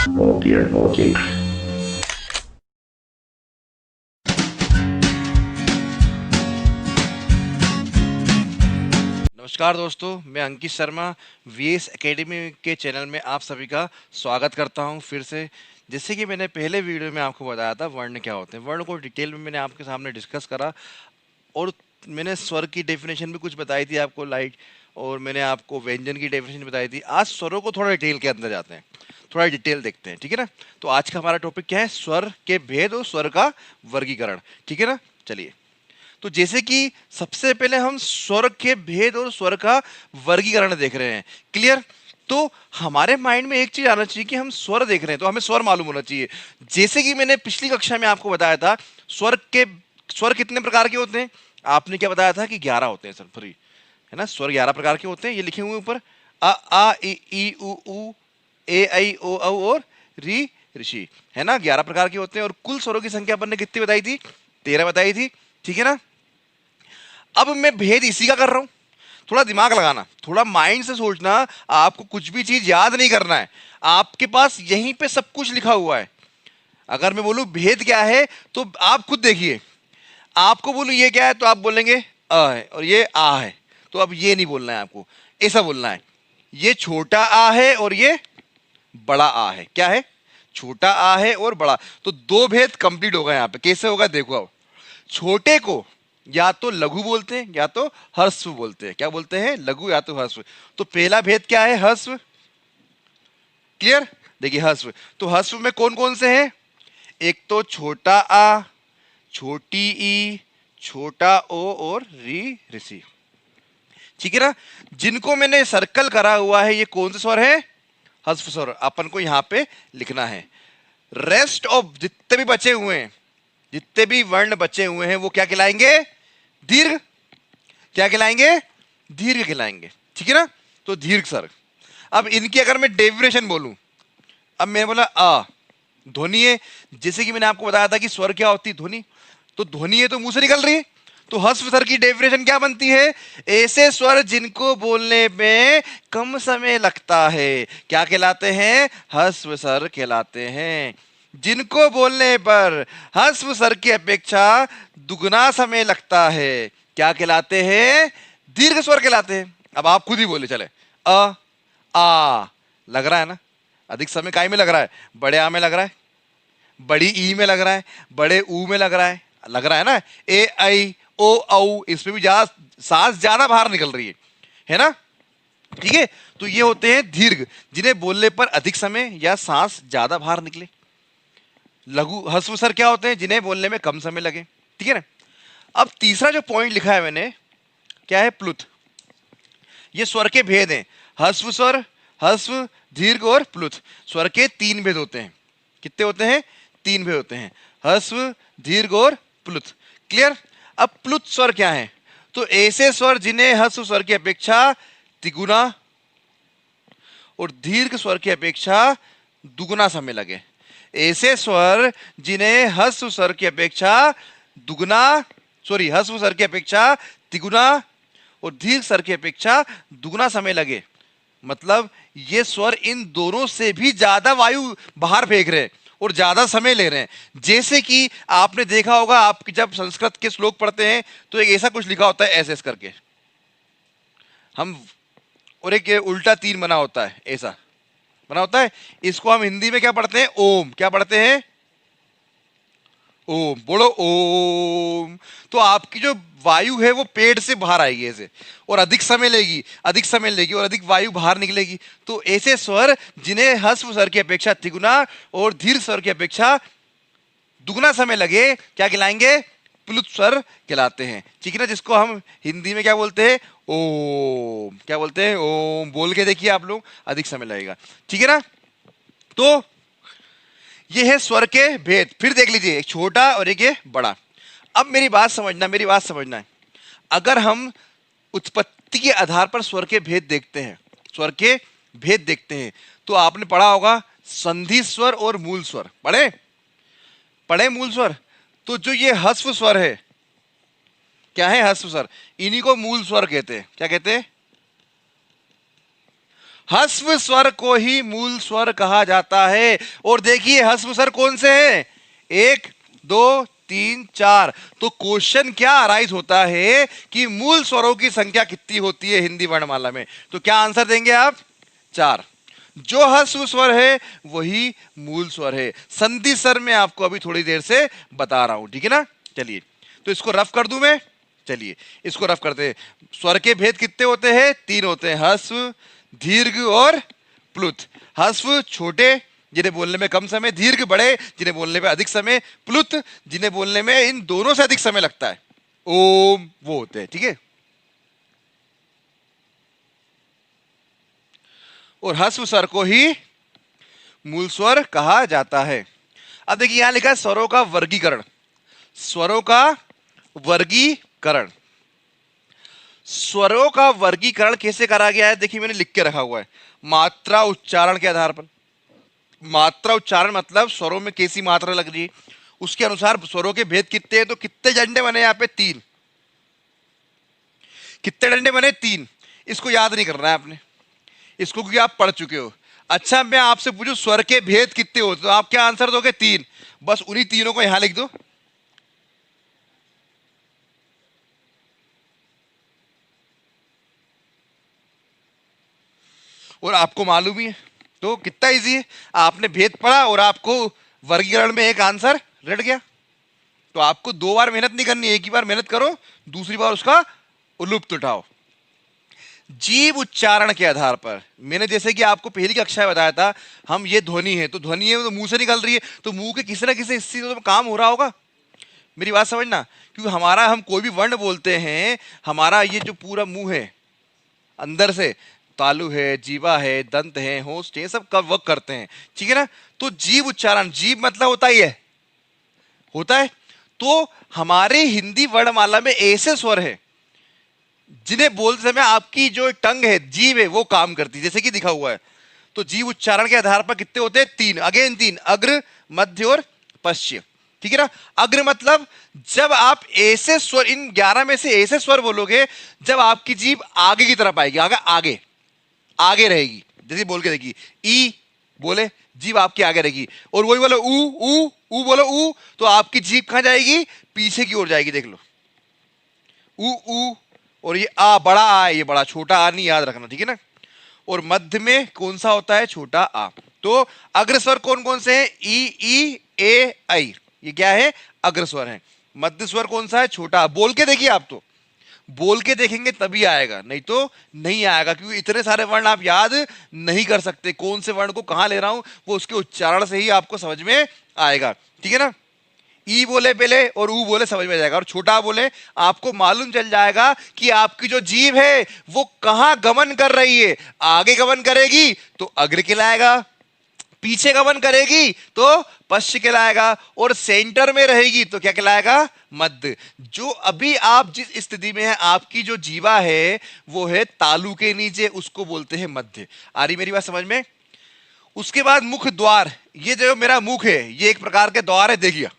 No dear, no jinx. नमस्कार दोस्तों, मैं अंकित शर्मा वीएस एकेडमी के चैनल में आप सभी का स्वागत करता हूं फिर से। जैसे कि मैंने पहले वीडियो में आपको बताया था वर्ण क्या होते हैं, वर्ण को डिटेल में मैंने आपके सामने डिस्कस करा और मैंने स्वर की डेफिनेशन भी कुछ बताई थी आपको लाइट, और मैंने आपको व्यंजन की डेफिनेशन बताई थी। आज स्वरों को थोड़ा डिटेल के अंदर जाते हैं, थोड़ा डिटेल देखते हैं, ठीक है ना। तो आज का हमारा टॉपिक क्या है, स्वर के भेद और स्वर का वर्गीकरण, ठीक है ना। चलिए, तो जैसे कि सबसे पहले हम स्वर के भेद और स्वर का वर्गीकरण देख रहे हैं, क्लियर। तो हमारे माइंड में एक चीज आना चाहिए कि हम स्वर देख रहे हैं तो हमें स्वर मालूम होना चाहिए। जैसे कि मैंने पिछली कक्षा में आपको बताया था, स्वर कितने प्रकार के होते हैं। आपने क्या बताया था कि 11 होते हैं सर, फ्री है ना। स्वर 11 प्रकार के होते हैं, ये लिखे हुए ऊपर, अ आ ई उ ए ऐ ओ औ और री ऋषि, है ना। 11 प्रकार के होते हैं और कुल स्वरों की संख्या अपन ने कितनी बताई थी, 13 बताई थी, ठीक है ना। अब मैं भेद इसी का कर रहा हूं, थोड़ा दिमाग लगाना, थोड़ा माइंड से सोचना। आपको कुछ भी चीज याद नहीं करना है, आपके पास यहीं पे सब कुछ लिखा हुआ है। अगर मैं बोलूं भेद क्या है तो आप खुद देखिए, आपको बोलूं ये क्या है तो आप बोलेंगे अ है और ये आ है। तो अब ये नहीं बोलना है आपको, ऐसा बोलना है, ये छोटा आ है और ये बड़ा आ है। क्या है, छोटा आ है और बड़ा। तो दो भेद कंप्लीट हो गए यहां पे। कैसे होगा देखो, अब छोटे को या तो लघु बोलते हैं या तो ह्रस्व बोलते हैं। क्या बोलते हैं, लघु या तो ह्रस्व। तो पहला भेद क्या है, ह्रस्व, क्लियर। देखिए ह्रस्व, तो ह्रस्व में कौन कौन से हैं, एक तो छोटा आ, छोटी ई, छोटा ओ और री ऋषि, ठीक है ना। जिनको मैंने सर्कल करा हुआ है ये कौन से स्वर है, ह्रस्व स्वर, अपन को यहां पे लिखना है। रेस्ट ऑफ जितने भी बचे हुए हैं, जितने भी वर्ण बचे हुए हैं वो क्या कहलाएंगे, दीर्घ। क्या कहलाएंगे, दीर्घ कहलाएंगे, ठीक है ना। तो दीर्घ स्वर। अब इनकी अगर मैं डेविएशन बोलूं, अब मैंने बोला अ, ध्वनि है। जैसे कि मैंने आपको बताया था कि स्वर क्या होती है, ध्वनि। तो ध्वनि है तो मुंह से निकल रही है, तो ह्रस्व स्वर की डेफिनेशन क्या बनती है, ऐसे स्वर जिनको बोलने में कम समय लगता है क्या कहलाते हैं, ह्रस्व स्वर कहलाते हैं। जिनको बोलने पर ह्रस्व स्वर की अपेक्षा दुगना समय लगता है क्या कहलाते हैं, दीर्घ स्वर कहलाते हैं। अब आप खुद ही बोले चले, अ आ लग रहा है ना, अधिक समय काय में लग रहा है, बड़े आ में लग रहा है, बड़ी ई में लग रहा है, बड़े ऊ में लग रहा है ना। ए आई ओ औ इसमें भी ज्यादा सांस ज्यादा बाहर निकल रही है ना, ठीक है। तो ये होते हैं दीर्घ, जिन्हें बोलने पर अधिक समय या सांस ज्यादा बाहर निकले। लघु ह्रस्व स्वर क्या होते हैं, जिन्हें बोलने में कम समय लगे, ठीक है ना। अब तीसरा जो पॉइंट लिखा है मैंने, क्या है, प्लुत। ये स्वर के भेद हैं, ह्रस्व स्वर, ह्रस्व, दीर्घ और प्लुत। स्वर के तीन भेद होते हैं। कितने होते हैं, तीन भेद होते हैं, ह्रस्व, दीर्घ और प्लुत, क्लियर। अब प्लुत स्वर क्या है, तो ऐसे स्वर जिन्हें ह्रस्व स्वर की अपेक्षा तिगुना और दीर्घ स्वर की अपेक्षा दुगुना समय लगे। ऐसे स्वर जिन्हें ह्रस्व स्वर की अपेक्षा दुगुना, सॉरी, ह्रस्व स्वर की अपेक्षा तिगुना और दीर्घ स्वर की अपेक्षा दुगुना समय लगे। मतलब ये स्वर इन दोनों से भी ज्यादा वायु बाहर फेंक रहे हैं और ज्यादा समय ले रहे हैं। जैसे कि आपने देखा होगा, आप जब संस्कृत के श्लोक पढ़ते हैं तो एक ऐसा कुछ लिखा होता है ऐसे करके हम, और एक ये उल्टा तीन बना होता है, ऐसा बना होता है। इसको हम हिंदी में क्या पढ़ते हैं, ओम। क्या पढ़ते हैं, ओम, बोलो ओम। तो आपकी जो वायु है वो पेट से बाहर आएगी ऐसे, और अधिक समय लेगी, अधिक समय लेगी और अधिक वायु बाहर निकलेगी। तो ऐसे स्वर जिन्हें ह्रस्व स्वर की अपेक्षा तिगुना और दीर्घ स्वर की अपेक्षा दुगना समय लगे क्या कहलाएंगे, प्लुत स्वर कहलाते हैं, ठीक है ना। जिसको हम हिंदी में क्या बोलते हैं, ओम। क्या बोलते हैं, ओम। बोल के देखिए आप लोग, अधिक समय लगेगा, ठीक है ना। तो ये है स्वर के भेद। फिर देख लीजिए, एक छोटा और एक ये बड़ा। अब मेरी बात समझना, मेरी बात समझना है। अगर हम उत्पत्ति के आधार पर स्वर के भेद देखते हैं, स्वर के भेद देखते हैं, तो आपने पढ़ा होगा संधि स्वर और मूल स्वर, पढ़े पढ़े मूल स्वर। तो जो ये ह्रस्व स्वर है, क्या है, ह्रस्व स्वर, इन्हीं को मूल स्वर कहते हैं। क्या कहते हैं, ह्रस्व स्वर को ही मूल स्वर कहा जाता है। और देखिए ह्रस्व स्वर कौन से हैं, 1 2 3 4। तो क्वेश्चन क्या अराइज होता है कि मूल स्वरों की संख्या कितनी होती है हिंदी वर्णमाला में, तो क्या आंसर देंगे आप, 4। जो ह्रस्व स्वर है वही मूल स्वर है। संधि स्वर में आपको अभी थोड़ी देर से बता रहा हूं, ठीक है ना। चलिए तो इसको रफ कर दूं मैं, चलिए इसको रफ करते हैं। स्वर के भेद कितने होते हैं, 3 होते हैं, ह्रस्व, दीर्घ और प्लुत। ह्रस्व छोटे जिन्हें बोलने में कम समय, दीर्घ बड़े जिन्हें बोलने में अधिक समय, प्लुत जिन्हें बोलने में इन दोनों से अधिक समय लगता है, ओम वो होते हैं, ठीक है। और ह्रस्व स्वर को ही मूल स्वर कहा जाता है। अब देखिए यहां लिखा है स्वरों का वर्गीकरण। स्वरों का वर्गीकरण, स्वरों का वर्गीकरण कैसे करा गया है, देखिए मैंने लिख के रखा हुआ है। मात्रा उच्चारण के आधार पर। मात्रा उच्चारण मतलब स्वरों में कैसी मात्रा लग रही है, उसके अनुसार स्वरों के भेद कितने हैं। तो कितने डंडे बने यहाँ पे, 3। कितने डंडे बने, 3। इसको याद नहीं करना है आपने, इसको क्योंकि आप पढ़ चुके हो। अच्छा मैं आपसे पूछूं स्वर के भेद कितने होते, तो आप क्या आंसर दोगे, 3। बस उन्हीं तीनों को यहां लिख दो। और आपको मालूम ही है, तो कितना इजी है। आपने भेद पढ़ा और आपको वर्गीकरण में एक आंसर रट गया। तो आपको 2 बार मेहनत नहीं करनी, एक ही बार मेहनत करो, दूसरी बार उसका लुत्फ उठाओ। जीव उच्चारण के आधार पर, मैंने जैसे कि आपको पहली कक्षा में बताया था, हम ये ध्वनि है तो ध्वनि है तो मुंह से निकल रही है, तो मुंह के किसी ना किसी हिस्से में तो काम हो रहा होगा। मेरी बात समझना, क्योंकि हमारा, हम कोई भी वर्ण बोलते हैं, हमारा ये जो पूरा मुंह है अंदर से, तालु है, जीवा है, दंत है, होस्ट है, सब कब वर्क करते हैं, ठीक है ना। तो जीव उच्चारण, जीव मतलब होता ही है, होता है। तो हमारे हिंदी वर्णमाला में ऐसे स्वर है जिन्हें बोलते समय आपकी जो टंग है, जीभ है, वो काम करती है, जैसे कि दिखा हुआ है। तो जीव उच्चारण के आधार पर कितने होते हैं, 3। अगेन 3, अग्र, मध्य और पश्चिम, ठीक है ना। अग्र मतलब जब आप ऐसे स्वर, इन 11 में से ऐसे स्वर बोलोगे जब आपकी जीभ आगे की तरफ आएगी, आगे आगे आगे रहेगी। जैसे बोल के देखिए, ई बोले, जीभ आपके आगे रहेगी। और वही बोलो ऊ, ऊ ऊ बोलो ऊ, तो आपकी जीभ कहां जाएगी, पीछे की ओर जाएगी, देख लो, ऊ ऊ। और ये आ बड़ा आ है, ये बड़ा, छोटा आ नहीं, याद रखना, ठीक है ना। और मध्य में कौन सा होता है, छोटा आ। तो अग्रस्वर कौन कौन से हैं, ई ए आई, ये क्या है, अग्रस्वर है। मध्य स्वर कौन सा है, छोटा आ। बोल के देखिए, आप तो बोल के देखेंगे तभी आएगा, नहीं तो नहीं आएगा, क्योंकि इतने सारे वर्ण आप याद नहीं कर सकते। कौन से वर्ण को कहां ले रहा हूं वो उसके उच्चारण से ही आपको समझ में आएगा, ठीक है ना। ई बोले पहले और ऊ बोले, समझ में जाएगा। और छोटा बोले, आपको मालूम चल जाएगा कि आपकी जो जीभ है वो कहां गमन कर रही है। आगे गमन करेगी तो अग्र कहलाएगा, पीछे गमन करेगी तो पश्चिम कहलाएगा, और सेंटर में रहेगी तो क्या कहलाएगा, मध्य। जो अभी आप जिस स्थिति में है, आपकी जो जीवा है वो है तालू के नीचे, उसको बोलते हैं मध्य। आ रही मेरी बात समझ में। उसके बाद मुख द्वार, ये जो मेरा मुख है ये एक प्रकार के द्वार है, देखिए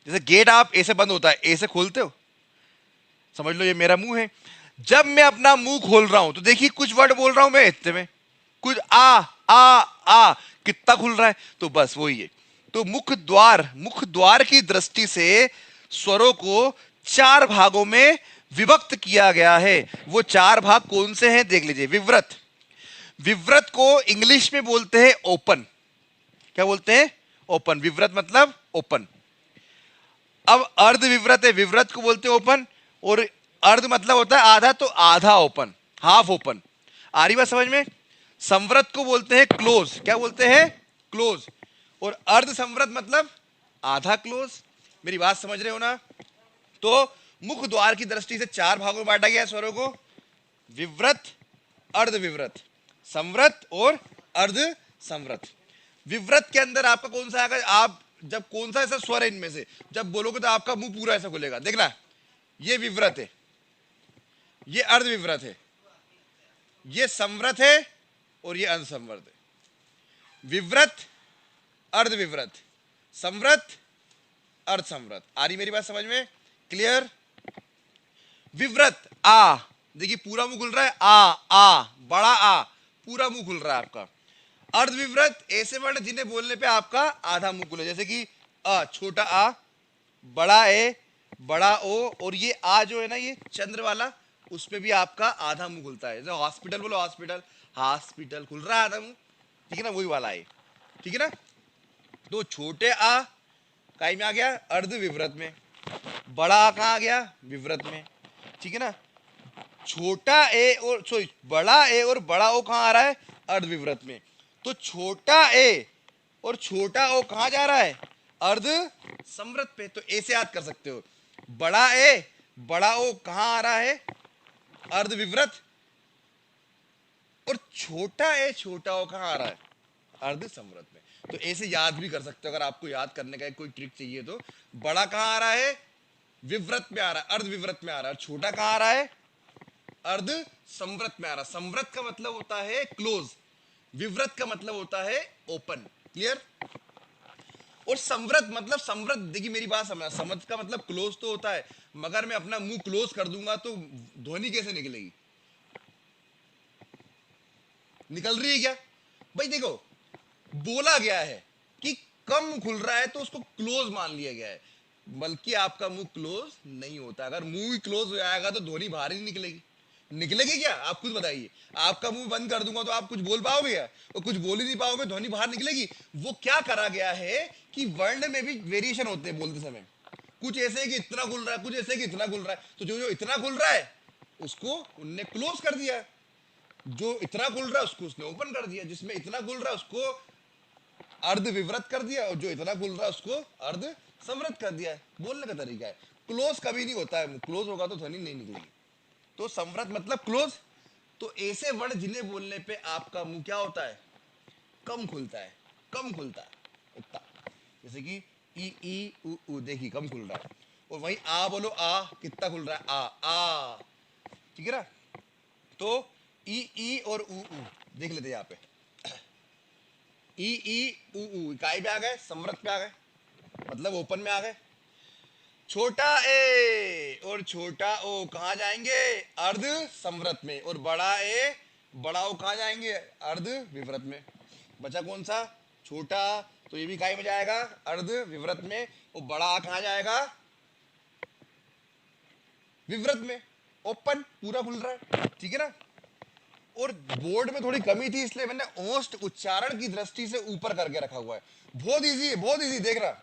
जैसे गेट आप ऐसे बंद होता है, ऐसे खोलते हो, समझ लो ये मेरा मुंह है। जब मैं अपना मुंह खोल रहा हूं तो देखिए कुछ वर्ड बोल रहा हूं मैं इतने में, कुछ आ कितना खुल रहा है, तो बस वही है। तो मुख द्वार, मुख द्वार की दृष्टि से स्वरों को 4 भागों में विभक्त किया गया है। वो 4 भाग कौन से हैं, देख लीजिए। विव्रत, विव्रत को इंग्लिश में बोलते हैं ओपन। क्या बोलते हैं, ओपन। विव्रत मतलब ओपन। अब अर्ध विव्रत है, विव्रत को बोलते हैं ओपन, और अर्ध मतलब होता है आधा, तो आधा ओपन, हाफ ओपन। आ रही बात समझ में। संव्रत को बोलते हैं क्लोज। क्या बोलते हैं, क्लोज। और अर्ध संव्रत मतलब आधा क्लोज। मेरी बात समझ रहे हो ना। तो मुख द्वार की दृष्टि से 4 भागों में बांटा गया है स्वरों को, विव्रत, अर्ध विव्रत, संव्रत और अर्ध संव्रत। विव्रत के अंदर आपका कौन सा आएगा, आप जब कौन सा ऐसा स्वर है इनमें से जब बोलोगे तो आपका मुंह पूरा ऐसा खुलेगा, देखना। ये विव्रत है, ये अर्ध विव्रत है, ये संव्रत है और ये अर्ध संव्रत है। विव्रत, अर्ध विव्रत, संव्रत, अर्ध संव्रत। आ रही मेरी बात समझ में, क्लियर। विव्रत आ, देखिए पूरा मुंह खुल रहा है, आ बड़ा आ, पूरा मुंह खुल रहा है आपका। अर्धविव्रत ऐसे वर्ण जिन्हें बोलने पे आपका आधा मुंह खुले, जैसे कि अ, छोटा आ, बड़ा ए, बड़ा ओ, और ये आ जो है ना, ये चंद्र वाला, उस पे भी आपका आधा मुंह खुलता है। जैसे हॉस्पिटल बोलो, हॉस्पिटल, हॉस्पिटल खुल रहा है आधा मुंह, ठीक है ना, वही वाला है, ठीक है ना। तो छोटे आ काय में आ गया, अर्ध विव्रत में। बड़ा आ कहाँ आ गया, विव्रत में, ठीक है ना। छोटा ए और सॉरी बड़ा ए और बड़ा ओ कहाँ आ रहा है, अर्ध विव्रत में। तो छोटा ए और छोटा ओ कहाँ जा रहा है, अर्ध संवृत पे। तो ऐसे याद कर सकते हो, बड़ा ए बड़ा ओ कहाँ आ रहा है, अर्ध विव्रत, और छोटा ए छोटा ओ कहाँ आ रहा है, अर्ध संवृत में। तो ऐसे याद भी कर सकते हो, अगर आपको याद करने का कोई ट्रिक चाहिए तो। बड़ा कहाँ आ रहा है, विव्रत में आ रहा है, अर्ध विव्रत में आ रहा है। छोटा कहाँ आ रहा है, अर्ध संवृत में आ रहा। संवृत का मतलब होता है क्लोज, विव्रत का मतलब होता है ओपन। क्लियर। और संवृत मतलब, संवृत देखिए मेरी बात समझ, समझ का मतलब क्लोज तो होता है, मगर मैं अपना मुंह क्लोज कर दूंगा तो ध्वनि कैसे निकलेगी, निकल रही है क्या भाई। देखो बोला गया है कि कम खुल रहा है तो उसको क्लोज मान लिया गया है, बल्कि आपका मुंह क्लोज नहीं होता। अगर मुंह ही क्लोज हो जाएगा तो ध्वनि बाहर ही निकलेगी, निकलेगी क्या, आप खुद बताइए। आपका मुंह बंद कर दूंगा तो आप कुछ बोल पाओगे क्या, और कुछ बोल ही नहीं पाओगे, ध्वनि बाहर निकलेगी। वो क्या करा गया है कि वर्ण में भी वेरिएशन होते हैं बोलते समय। कुछ ऐसे है कि इतना खुल रहा है, कुछ ऐसे है कि इतना खुल रहा है। तो जो जो इतना खुल रहा है उसको उनने क्लोज कर दिया, जो इतना खुल रहा है उसको उसने ओपन कर दिया, जिसमें इतना खुल रहा है उसको अर्ध विव्रत कर दिया, और जो इतना खुल रहा है उसको अर्ध संवृत कर दिया है। बोलने का तरीका है, क्लोज कभी नहीं होता है, क्लोज होगा तो ध्वनि नहीं निकलेगी। तो संवृत मतलब क्लोज। तो ऐसे वर्ण जिन्हें बोलने पे आपका मुंह क्या होता है, कम खुलता है, कम खुलता है इतना। जैसे कि ई उ उ, देखिए कम खुल रहा है। और वही आ बोलो, आ कितना खुल रहा है, आ, ठीक है ना। तो ई और उ देख लेते हैं यहाँ पे, ई उ काय पे आ गए, संवृत पे आ गए, मतलब ओपन में आ गए। छोटा ए और छोटा ओ कहाँ जाएंगे, अर्ध संवृत में। और बड़ा ए बड़ा ओ कहाँ जाएंगे, अर्ध विव्रत में। बचा कौन सा, छोटा, तो ये भी काय में जाएगा, अर्ध विव्रत में। और बड़ा आ कहाँ जाएगा, विव्रत में, ओपन, पूरा खुल रहा है, ठीक है ना। और बोर्ड में थोड़ी कमी थी इसलिए मैंने ओस्ट उच्चारण की दृष्टि से ऊपर करके रखा हुआ है। बहुत इजी है, बहुत इजी, देख रहा।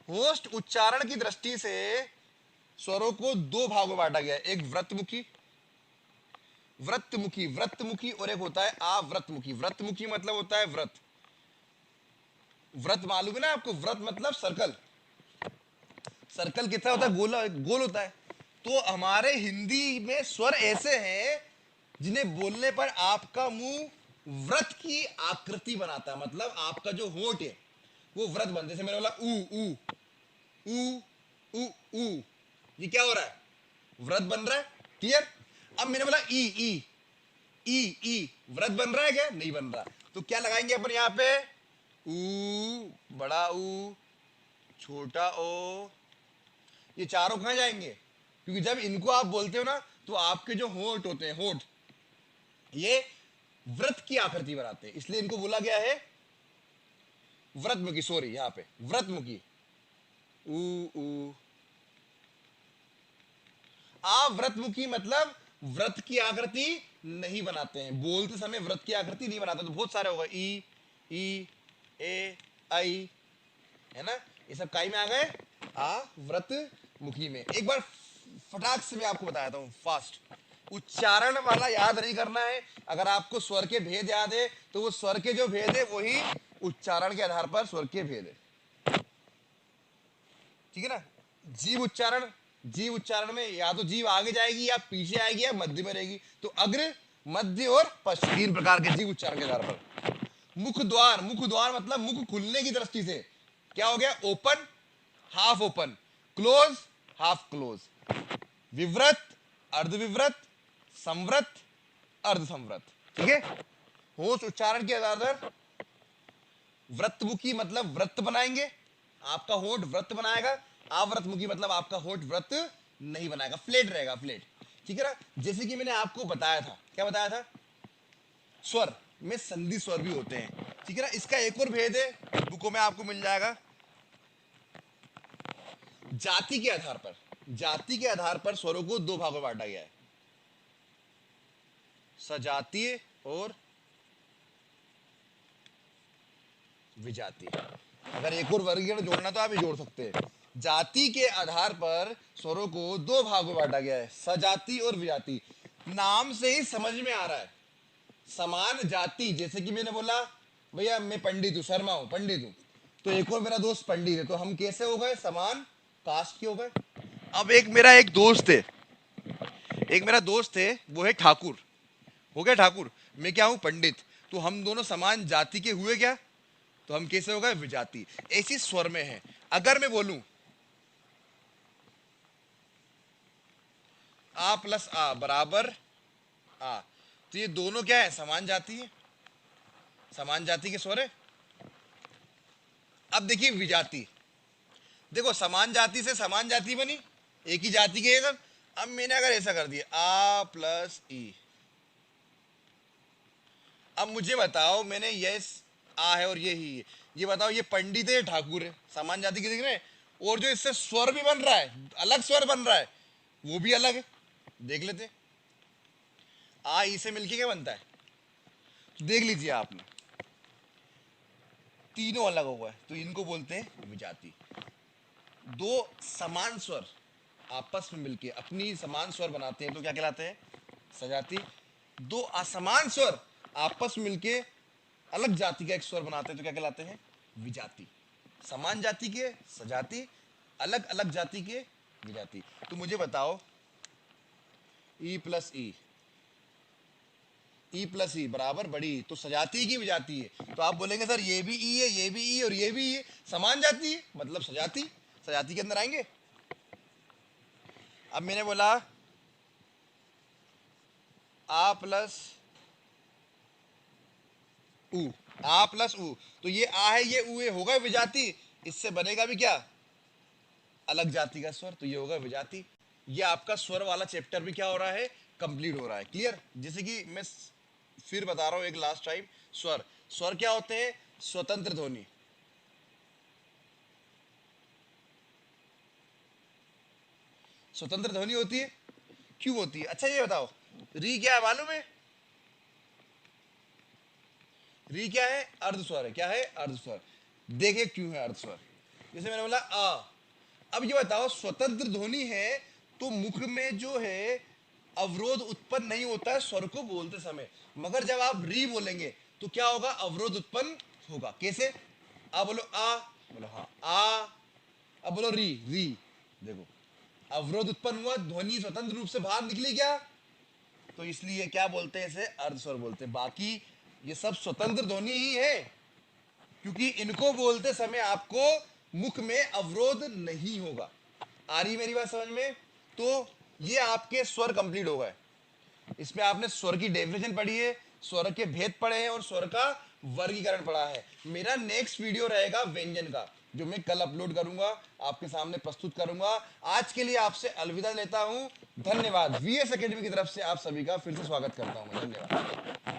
होस्ट उच्चारण की दृष्टि से स्वरों को दो भागों में बांटा गया है, एक व्रतमुखी, व्रतमुखी, व्रतमुखी, और एक होता है आवृतमुखी। व्रतमुखी मतलब होता है व्रत, व्रत मालूम है ना आपको, व्रत मतलब सर्कल, सर्कल कितना होता है, गोला, गोल होता है। तो हमारे हिंदी में स्वर ऐसे हैं जिन्हें बोलने पर आपका मुंह व्रत की आकृति बनाता है, मतलब आपका जो होंठ है वो व्रत बनते। जैसे मैंने बोला ऊ ऊ ऊ ऊ ऊ, ये क्या हो रहा है, व्रत बन रहा है। क्लियर। अब मैंने बोला ई ई ई, व्रत बन रहा है क्या, नहीं बन रहा। तो क्या लगाएंगे अपन यहाँ पे, ऊ, बड़ा ऊ, छोटा ओ, ये चारों कहाँ जाएंगे, क्योंकि जब इनको आप बोलते हो ना तो आपके जो होंठ होते हैं, होंठ, ये व्रत की आकृति बनाते हैं, इसलिए इनको बोला गया है व्रतमुखी। सॉरी, यहाँ पे व्रतमुखी, ऊ ऊ। व्रतमुखी मतलब व्रत की आकृति नहीं बनाते हैं, बोलते समय व्रत की आकृति नहीं बनाते। तो बहुत सारे होगा, ई ए आई, है ना, ये सब काई में आ गए, व्रत मुखी में। एक बार फटाक से मैं आपको बताता हूँ फास्ट, उच्चारण वाला याद नहीं करना है। अगर आपको स्वर के भेद याद है तो वो स्वर के जो भेद है वही उच्चारण के आधार पर स्वर के भेद है, ठीक है ना। जीव उच्चारण, जीव उच्चारण में या तो जीव आगे जाएगी या पीछे आएगी या मध्य में रहेगी। तो अग्र, मध्य और पश्चिम, तीन प्रकार के जीव उच्चारण के आधार पर। मुख द्वार, मुख द्वार मतलब मुख खुलने की दृष्टि से क्या हो गया, open, half open, close, half close, विव्रत, अर्धविव्रत, संवृत, अर्ध संवृत, ठीक है। होश उच्चारण के आधार पर व्रतमुखी मतलब व्रत बनाएंगे, आपका होठ व्रत बनाएगा। आवृतमुखी मतलब आपका होठ व्रत नहीं बनाएगा, फ्लैट रहेगा, फ्लैट। ठीक है ना। जैसे कि मैंने आपको बताया था, क्या बताया था, स्वर में संधि स्वर भी होते हैं, ठीक है ना। इसका एक और भेद है, बुकों में आपको मिल जाएगा। जाति के आधार पर, जाति के आधार पर स्वरों को दो भागों में बांटा गया है, सजातीय और विजातीय। अगर एक और वर्गीकरण जोड़ना तो आप ये जोड़ सकते हैं। जाति के आधार पर स्वरों को दो भागों में बांटा गया है, सजाति और विजाति। नाम से ही समझ में आ रहा है, समान जाति, जैसे कि मैंने बोला भैया मैं पंडित हूं, शर्मा हूं, पंडित हूं, तो एक और मेरा दोस्त पंडित है, तो हम कैसे हो गए, समान कास्ट के हो गए। अब एक मेरा दोस्त है, एक मेरा दोस्त है, वो है ठाकुर, हो गया ठाकुर, मैं क्या हूं, पंडित, तो हम दोनों समान जाति के हुए क्या, तो हम कैसे हो गए, विजाति। ऐसी स्वर में है। अगर मैं बोलूं आ प्लस आ बराबर आ, तो ये दोनों क्या है, समान जाति है, समान जाति के स्वर है। अब देखिए विजाति, देखो समान जाति से समान जाति बनी, एक ही जाति के सब। अब मैंने अगर ऐसा कर दिया आ प्लस ई, अब मुझे बताओ, मैंने यस आ है और ये ही है, ये बताओ ये पंडित है ठाकुर है, समान जाति के दिख रहे हैं। और जो इससे स्वर भी बन रहा है, अलग स्वर बन रहा है, वो भी अलग है, देख लेते। आ ई से मिलके क्या बनता है, तो देख लीजिए आपने, तीनों अलग हो गए, तो इनको बोलते हैं विजाति। दो समान स्वर आपस में मिलके अपनी समान स्वर बनाते हैं तो क्या कहलाते हैं, सजाति। दो असमान स्वर आपस में मिलके अलग जाति का एक स्वर बनाते हैं तो क्या कहलाते हैं, विजाति। समान जाति के सजाति, अलग अलग जाति के विजाति। तो मुझे बताओ ई प्लस ई, ई प्लस ई बराबर बड़ी, तो सजाति की विजाति है। तो आप बोलेंगे सर ये भी ई है, ये भी ई और ये भी ई है, समान जाति है, मतलब सजाति, सजाति के अंदर आएंगे। अब मैंने बोला आ प्लस उ, आ प्लस उ, तो ये आ है ये उ है, होगा विजाति। इससे बनेगा भी क्या, अलग जाति का स्वर, तो ये होगा विजाति। ये आपका स्वर वाला चैप्टर भी क्या हो रहा है, कंप्लीट हो रहा है। क्लियर। जैसे कि मैं फिर बता रहा हूं एक लास्ट टाइम, स्वर, स्वर क्या होते हैं, स्वतंत्र ध्वनि। स्वतंत्र ध्वनि होती है, क्यों होती है, अच्छा ये बताओ, री क्या है मालूम है, री क्या है, अर्ध स्वर है, क्या है, अर्ध स्वर। देखिए क्यों है अर्ध स्वर, जैसे मैंने बोला आ। अब ये बताओ स्वतंत्र ध्वनि है तो मुख में जो है अवरोध उत्पन्न नहीं होता है स्वर को बोलते समय, मगर जब आप री बोलेंगे तो क्या होगा, अवरोध उत्पन्न होगा। कैसे, आप बोलो आ, बोलो हाँ आ, अब बोलो री, री, देखो अवरोध उत्पन्न हुआ, ध्वनि स्वतंत्र रूप से बाहर निकली क्या, तो इसलिए क्या बोलते हैं, इसे अर्ध स्वर बोलते हैं। बाकी ये सब स्वतंत्र ध्वनि ही है, क्योंकि इनको बोलते समय आपको मुख में अवरोध नहीं होगा। आ रही मेरी बात समझ में। तो ये आपके स्वर कंप्लीट हो गए, इसमें आपने स्वर की डेफिनेशन पढ़ी है, स्वर के भेद पढ़े हैं और स्वर का वर्गीकरण पढ़ा है। मेरा नेक्स्ट वीडियो रहेगा व्यंजन का, जो मैं कल अपलोड करूंगा, आपके सामने प्रस्तुत करूंगा। आज के लिए आपसे अलविदा लेता हूं, धन्यवाद। वीएस एकेडमी की तरफ से आप सभी का फिर से स्वागत करता हूं, धन्यवाद।